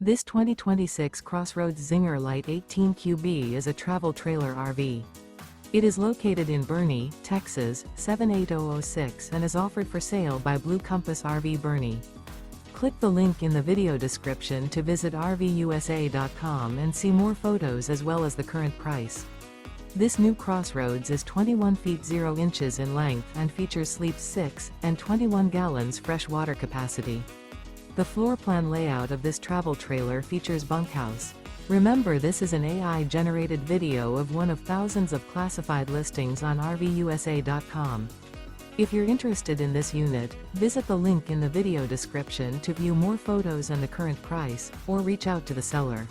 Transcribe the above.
This 2026 CrossRoads Zinger Lite 18QB is a travel trailer RV. It is located in Boerne, Texas, 78006 and is offered for sale by Blue Compass RV Boerne. Click the link in the video description to visit RVUSA.com and see more photos as well as the current price. This new CrossRoads is 21 feet 0 inches in length and features sleeps 6 and 21 gallons fresh water capacity. The floor plan layout of this travel trailer features bunkhouse. Remember, this is an AI-generated video of one of thousands of classified listings on RVUSA.com. If you're interested in this unit, visit the link in the video description to view more photos and the current price, or reach out to the seller.